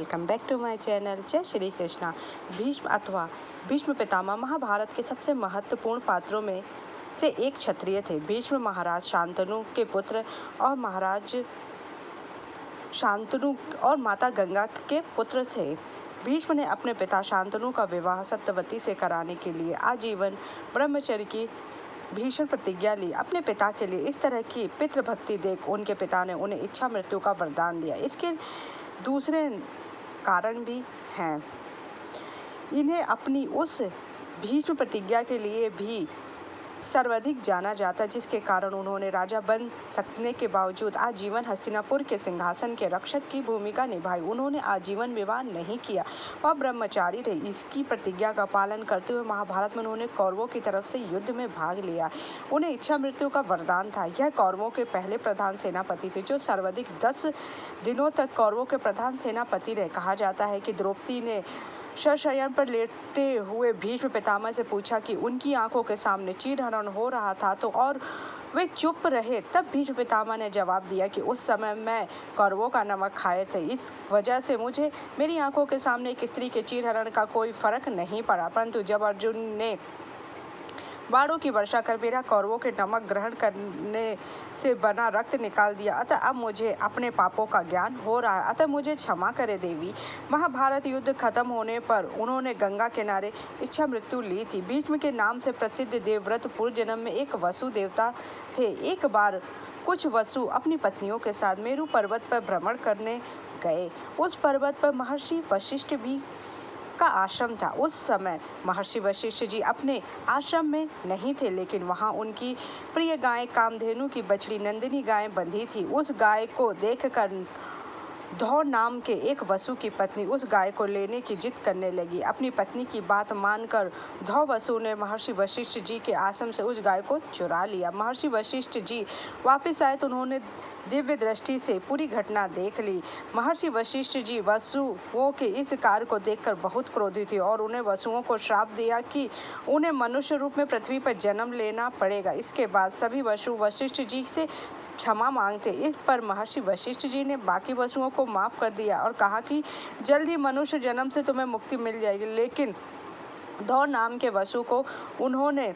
Welcome back to my channel. जय श्री कृष्णा। भीष्म अथवा भीष्म पितामह महाभारत के सबसे महत्वपूर्ण पात्रों में से एक क्षत्रिय थे। भीष्म महाराज शांतनु के पुत्र और महाराज शांतनु और माता गंगा के पुत्र थे। भीष्म ने अपने पिता शांतनु का विवाह सत्यवती से कराने के लिए आजीवन ब्रह्मचर्य की भीषण प्रतिज्ञा ली। अपने पिता के लिए इस तरह की पितृभक्ति देख उनके पिता ने उन्हें इच्छा मृत्यु का वरदान दिया। इसके दूसरे कारण भी हैं। इन्हें अपनी उस भीष्म प्रतिज्ञा के लिए भी सर्वाधिक जाना जाता, जिसके कारण उन्होंने राजा बन सकने के बावजूद आजीवन हस्तिनापुर के सिंहासन के रक्षक की भूमिका निभाई। उन्होंने आजीवन विवाह नहीं किया और ब्रह्मचारी रहे। इसकी प्रतिज्ञा का पालन करते हुए महाभारत में उन्होंने कौरवों की तरफ से युद्ध में भाग लिया। उन्हें इच्छा मृत्यु का वरदान था। यह कौरवों के पहले प्रधान सेनापति थे, जो सर्वाधिक 10 दिनों तक कौरवों के प्रधान सेनापति रहे। कहा जाता है कि द्रौपदी ने शयन पर लेटे हुए भीष्म पितामह से पूछा कि उनकी आंखों के सामने चीरहरण हो रहा था तो और वे चुप रहे। तब भीष्म पितामह ने जवाब दिया कि उस समय मैं कौरवों का नमक खाए थे, इस वजह से मुझे मेरी आंखों के सामने एक स्त्री के चीरहरण का कोई फर्क नहीं पड़ा। परंतु जब अर्जुन ने बाणों की वर्षा कर मेरा कौरवों के नमक ग्रहण करने से बना रक्त निकाल दिया, अतः अब मुझे अपने पापों का ज्ञान हो रहा है, अतः मुझे क्षमा करे देवी। महाभारत युद्ध खत्म होने पर उन्होंने गंगा किनारे इच्छा मृत्यु ली थी। भीष्म के नाम से प्रसिद्ध देवव्रत पूर्व जन्म में एक वसु देवता थे। एक बार कुछ वसु अपनी पत्नियों के साथ मेरु पर्वत पर भ्रमण करने गए। उस पर्वत पर महर्षि वशिष्ठ भी का आश्रम था। उस समय महर्षि वशिष्ठ जी अपने आश्रम में नहीं थे, लेकिन वहां उनकी प्रिय गाय कामधेनु की बछड़ी नंदिनी गाय बंधी थी। उस गाय को देखकर धौ नाम के एक वसु की पत्नी उस गाय को लेने की जिद करने लगी। अपनी पत्नी की बात मानकर धौ वसु ने महर्षि वशिष्ठ जी के आश्रम से उस गाय को चुरा लिया। महर्षि वशिष्ठ जी वापस आए तो उन्होंने दिव्य दृष्टि से पूरी घटना देख ली। महर्षि वशिष्ठ जी वसुओं के इस कार्य को देखकर बहुत क्रोधित थे और उन्हें वसुओं को श्राप दिया कि उन्हें मनुष्य रूप में पृथ्वी पर जन्म लेना पड़ेगा। इसके बाद सभी वसु वशिष्ठ जी से क्षमा मांगते। इस पर महर्षि वशिष्ठ जी ने बाकी वसुओं को माफ कर दिया और कहा कि जल्द ही मनुष्य जन्म से तुम्हें मुक्ति मिल जाएगी। लेकिन धौ नाम के वसु को उन्होंने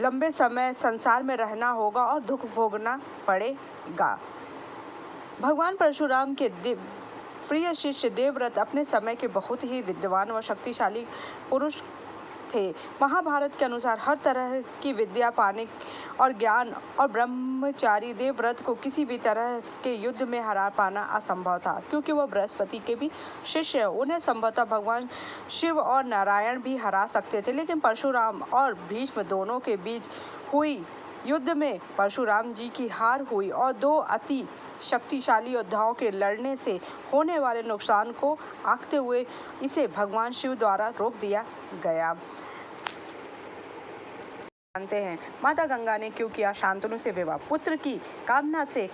लंबे समय संसार में रहना होगा और दुख भोगना पड़ेगा। भगवान परशुराम के प्रिय शिष्य देवव्रत अपने समय के बहुत ही विद्वान व शक्तिशाली पुरुष थे। महाभारत के अनुसार हर तरह की विद्या पाने और ज्ञान और ब्रह्मचारी देवव्रत को किसी भी तरह के युद्ध में हरा पाना असंभव था, क्योंकि वह बृहस्पति के भी शिष्य। उन्हें संभवतः भगवान शिव और नारायण भी हरा सकते थे, लेकिन परशुराम और भीष्म दोनों के बीच हुई युद्ध में परशुराम जी की हार हुई और दो अति शक्तिशाली योद्धाओं के लड़ने से होने वाले नुकसान को आंकते हुए इसे भगवान शिव द्वारा रोक दिया गया। जानते हैं माता गंगा ने क्यों किया शांतनु से विवाह। पुत्र की कामना से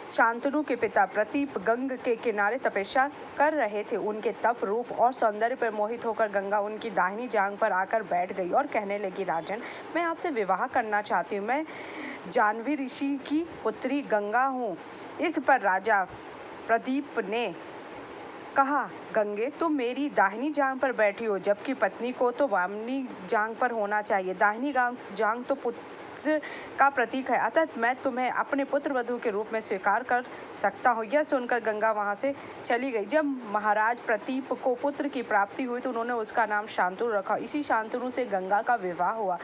शांतनु के पिता प्रतीप गंग के किनारे तपस्या कर रहे थे। उनके तप, रूप और सौंदर्य पर मोहित होकर गंगा उनकी दाहिनी जांघ पर आकर बैठ गई और कहने लगी, राजन, मैं आपसे विवाह करना चाहती हूँ। मैं जानवी ऋषि की पुत्री गंगा हूँ। इस पर राजा प्रदीप ने कहा, गंगे, तुम मेरी दाहिनी जांघ पर बैठी हो, जबकि पत्नी को तो वामनी जांघ पर होना चाहिए। दाहिनी जांघ तो पुत्र का प्रतीक है, अतः मैं तुम्हें अपने पुत्र वधू के रूप में स्वीकार कर सकता हूँ। यह सुनकर गंगा वहां से चली गई। जब महाराज प्रतीप को पुत्र की प्राप्ति हुई तो उन्होंने उसका नाम शांतनु रखा। इसी शांतनु से गंगा का विवाह हुआ।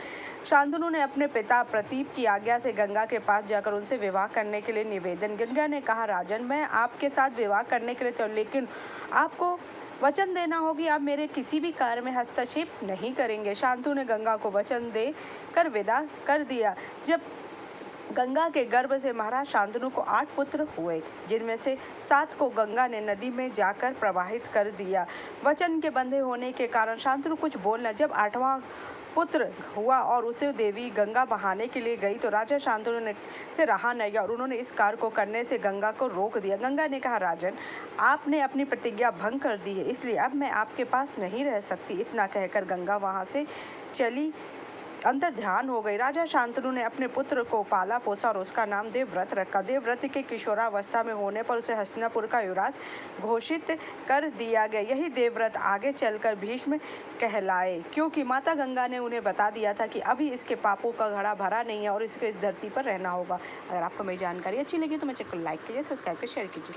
शांतनु ने अपने पिता प्रतीप की आज्ञा से गंगा के पास जाकर उनसे विवाह करने के लिए निवेदन। गंगा ने कहा, राजन, मैं आपके साथ विवाह करने के लिए तैयार, लेकिन आपको वचन देना होगी आप मेरे किसी भी कार्य में हस्तक्षेप नहीं करेंगे। शांतनु ने गंगा को वचन दे कर विदा कर दिया। जब गंगा के गर्भ से महाराज शांतनु को 8 पुत्र हुए, जिनमें से 7 को गंगा ने नदी में जाकर प्रवाहित कर दिया। वचन के बंधे होने के कारण शांतनु कुछ बोलना। जब 8वां पुत्र हुआ और उसे देवी गंगा बहाने के लिए गई तो राजा शांतनु ने से रहा नहीं और उन्होंने इस कार्य को करने से गंगा को रोक दिया। गंगा ने कहा, राजन, आपने अपनी प्रतिज्ञा भंग कर दी है, इसलिए अब मैं आपके पास नहीं रह सकती। इतना कहकर गंगा वहां से चली अंतर्ध्यान हो गई। राजा शांतनु ने अपने पुत्र को पाला पोसा और उसका नाम देवव्रत रखा। देवव्रत के किशोरावस्था में होने पर उसे हस्तिनापुर का युवराज घोषित कर दिया गया। यही देवव्रत आगे चलकर भीष्म कहलाए, क्योंकि माता गंगा ने उन्हें बता दिया था कि अभी इसके पापों का घड़ा भरा नहीं है और इसको इस धरती पर रहना होगा। अगर आपको मेरी जानकारी अच्छी लगी तो मेरे चैनल को लाइक कीजिए, सब्सक्राइब कीजिए, शेयर कीजिए।